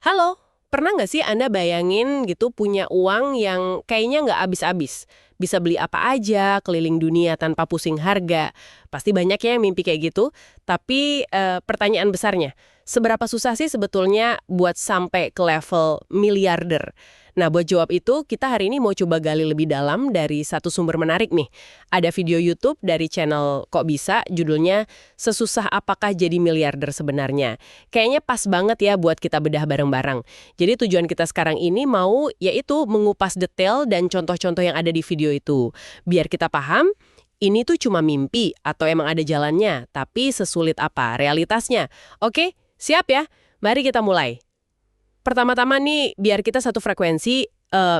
Halo, pernah nggak sih Anda bayangin gitu punya uang yang kayaknya nggak habis-habis? Bisa beli apa aja, keliling dunia tanpa pusing harga. Pasti banyak ya yang mimpi kayak gitu. Tapi pertanyaan besarnya, seberapa susah sih sebetulnya buat sampai ke level miliarder? Nah, buat jawab itu, kita hari ini mau coba gali lebih dalam dari satu sumber menarik nih. Ada video YouTube dari channel Kok Bisa, judulnya Sesusah Apakah Jadi Miliarder Sebenarnya. Kayaknya pas banget ya buat kita bedah bareng-bareng. Jadi tujuan kita sekarang ini mau yaitu mengupas detail dan contoh-contoh yang ada di video itu. Biar kita paham, ini tuh cuma mimpi atau emang ada jalannya, tapi sesulit apa realitasnya. Oke, siap ya? Mari kita mulai. Pertama-tama nih, biar kita satu frekuensi,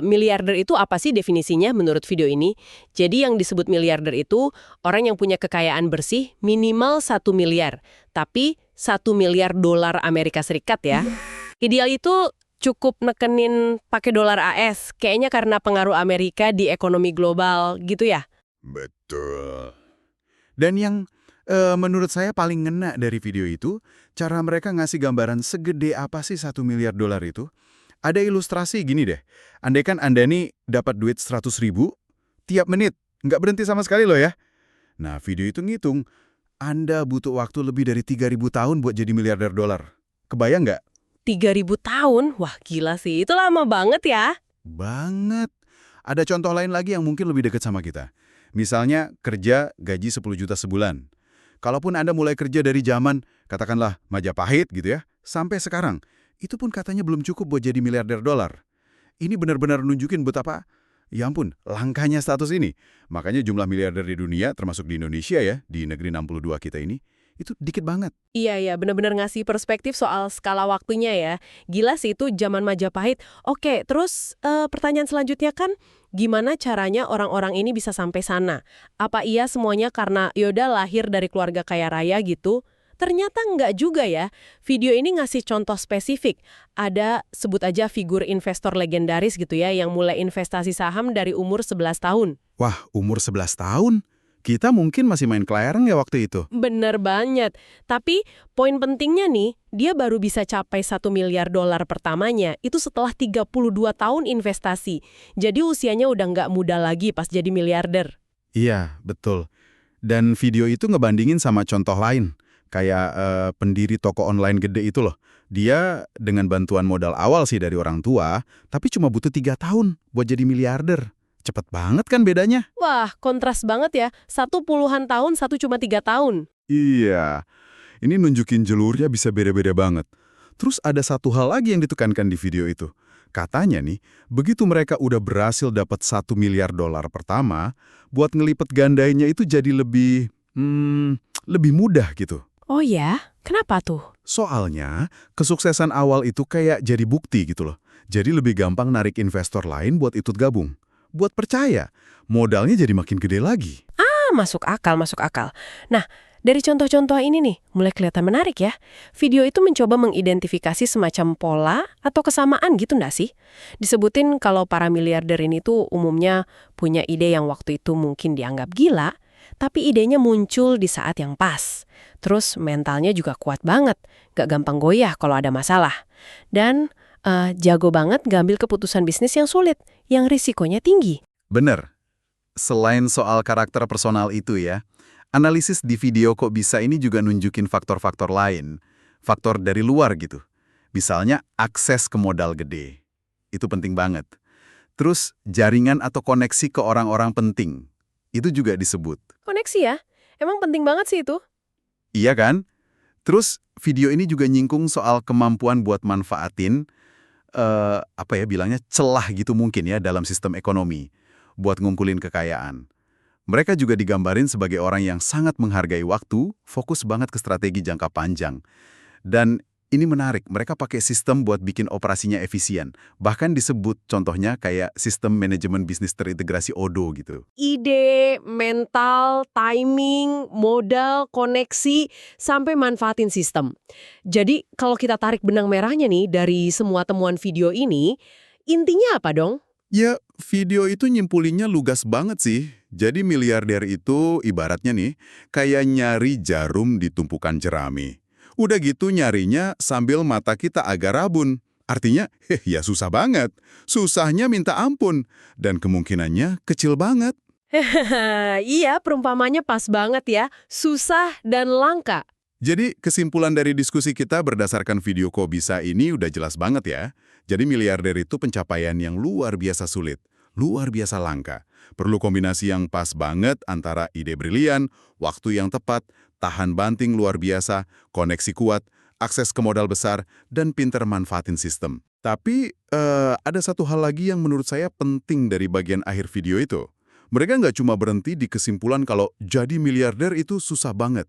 miliarder itu apa sih definisinya menurut video ini? Jadi yang disebut miliarder itu orang yang punya kekayaan bersih minimal 1 miliar, tapi 1 miliar dolar Amerika Serikat ya. Ideal itu cukup nekenin pakai dolar AS, kayaknya karena pengaruh Amerika di ekonomi global gitu ya. Betul. Dan yang menurut saya paling ngena dari video itu, cara mereka ngasih gambaran segede apa sih 1 miliar dolar itu. Ada ilustrasi gini deh, andaikan Anda nih dapat duit 100.000 tiap menit, nggak berhenti sama sekali loh ya. Nah, video itu ngitung, Anda butuh waktu lebih dari 3.000 tahun buat jadi miliarder dolar. Kebayang nggak? 3.000 tahun? Wah gila sih, itu lama banget ya. Banget. Ada contoh lain lagi yang mungkin lebih dekat sama kita. Misalnya kerja gaji 10 juta sebulan. Kalaupun Anda mulai kerja dari zaman, katakanlah Majapahit gitu ya, sampai sekarang, itu pun katanya belum cukup buat jadi miliarder dolar. Ini benar-benar nunjukin betapa, ya ampun, langkahnya status ini. Makanya jumlah miliarder di dunia, termasuk di Indonesia ya, di negeri 62 kita ini, itu dikit banget. Iya, benar-benar ngasih perspektif soal skala waktunya ya. Gila sih itu zaman Majapahit. Oke, terus pertanyaan selanjutnya kan, gimana caranya orang-orang ini bisa sampai sana? Apa iya semuanya karena yaudah lahir dari keluarga kaya raya gitu? Ternyata nggak juga ya. Video ini ngasih contoh spesifik. Ada sebut aja figur investor legendaris gitu ya, yang mulai investasi saham dari umur 11 tahun. Wah, umur 11 tahun? Kita mungkin masih main kelereng ya waktu itu. Bener banget. Tapi poin pentingnya nih, dia baru bisa capai 1 miliar dolar pertamanya itu setelah 32 tahun investasi. Jadi usianya udah nggak muda lagi pas jadi miliarder. Iya, betul. Dan video itu ngebandingin sama contoh lain. Kayak pendiri toko online gede itu loh. Dia dengan bantuan modal awal sih dari orang tua, tapi cuma butuh 3 tahun buat jadi miliarder. Cepet banget kan bedanya? Wah, kontras banget ya. Satu puluhan tahun, satu cuma 3 tahun. Iya, ini nunjukin jalurnya bisa beda-beda banget. Terus ada satu hal lagi yang ditekankan di video itu. Katanya nih, begitu mereka udah berhasil dapat 1 miliar dolar pertama, buat ngelipet gandainya itu jadi lebih mudah gitu. Oh ya? Kenapa tuh? Soalnya, kesuksesan awal itu kayak jadi bukti gitu loh. Jadi lebih gampang narik investor lain buat ikut gabung. Buat percaya, modalnya jadi makin gede lagi. Masuk akal, masuk akal. Nah, dari contoh-contoh ini nih, mulai kelihatan menarik ya. Video itu mencoba mengidentifikasi semacam pola atau kesamaan gitu nggak sih? Disebutin kalau para miliarder ini tuh umumnya punya ide yang waktu itu mungkin dianggap gila, tapi idenya muncul di saat yang pas. Terus mentalnya juga kuat banget, gak gampang goyah kalau ada masalah. Dan jago banget ngambil keputusan bisnis yang sulit, yang risikonya tinggi. Bener. Selain soal karakter personal itu ya, analisis di video Kok Bisa ini juga nunjukin faktor-faktor lain. Faktor dari luar gitu. Misalnya akses ke modal gede. Itu penting banget. Terus jaringan atau koneksi ke orang-orang penting. Itu juga disebut. Koneksi ya? Emang penting banget sih itu. Iya kan? Terus video ini juga nyingkung soal kemampuan buat manfaatin, apa ya bilangnya, celah gitu mungkin ya dalam sistem ekonomi. Buat ngumpulin kekayaan. Mereka juga digambarin sebagai orang yang sangat menghargai waktu, fokus banget ke strategi jangka panjang. Dan ini menarik, mereka pakai sistem buat bikin operasinya efisien. Bahkan disebut contohnya kayak sistem manajemen bisnis terintegrasi ODO gitu. Ide, mental, timing, modal, koneksi, sampai manfaatin sistem. Jadi kalau kita tarik benang merahnya nih dari semua temuan video ini, intinya apa dong? Ya, video itu nyimpulinnya lugas banget sih. Jadi miliarder itu ibaratnya nih, kayak nyari jarum di tumpukan jerami. Udah gitu nyarinya sambil mata kita agak rabun. Artinya, ya susah banget. Susahnya minta ampun. Dan kemungkinannya kecil banget. Iya, perumpamannya pas banget ya. Susah dan langka. Jadi, kesimpulan dari diskusi kita berdasarkan video Kok Bisa ini udah jelas banget ya. Jadi miliarder itu pencapaian yang luar biasa sulit, luar biasa langka. Perlu kombinasi yang pas banget antara ide brilian, waktu yang tepat, tahan banting luar biasa, koneksi kuat, akses ke modal besar, dan pinter manfaatin sistem. Tapi, ada satu hal lagi yang menurut saya penting dari bagian akhir video itu. Mereka nggak cuma berhenti di kesimpulan kalau jadi miliarder itu susah banget.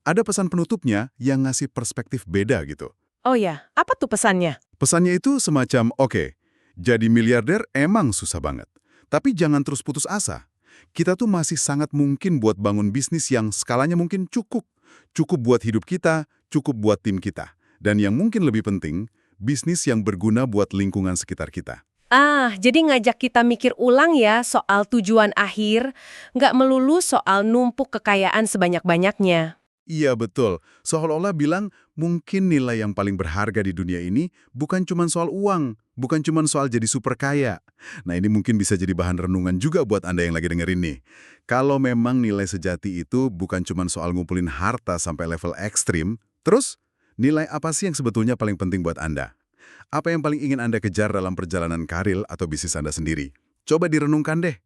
Ada pesan penutupnya yang ngasih perspektif beda gitu. Oh ya, apa tuh pesannya? Pesannya itu semacam, oke, jadi miliarder emang susah banget. Tapi jangan terus putus asa. Kita tuh masih sangat mungkin buat bangun bisnis yang skalanya mungkin cukup. Cukup buat hidup kita, cukup buat tim kita. Dan yang mungkin lebih penting, bisnis yang berguna buat lingkungan sekitar kita. Jadi ngajak kita mikir ulang ya soal tujuan akhir, nggak melulu soal numpuk kekayaan sebanyak-banyaknya. Iya betul, seolah-olah bilang mungkin nilai yang paling berharga di dunia ini bukan cuma soal uang, bukan cuma soal jadi super kaya. Nah ini mungkin bisa jadi bahan renungan juga buat Anda yang lagi dengerin nih. Kalau memang nilai sejati itu bukan cuma soal ngumpulin harta sampai level ekstrim, terus nilai apa sih yang sebetulnya paling penting buat Anda? Apa yang paling ingin Anda kejar dalam perjalanan karir atau bisnis Anda sendiri? Coba direnungkan deh.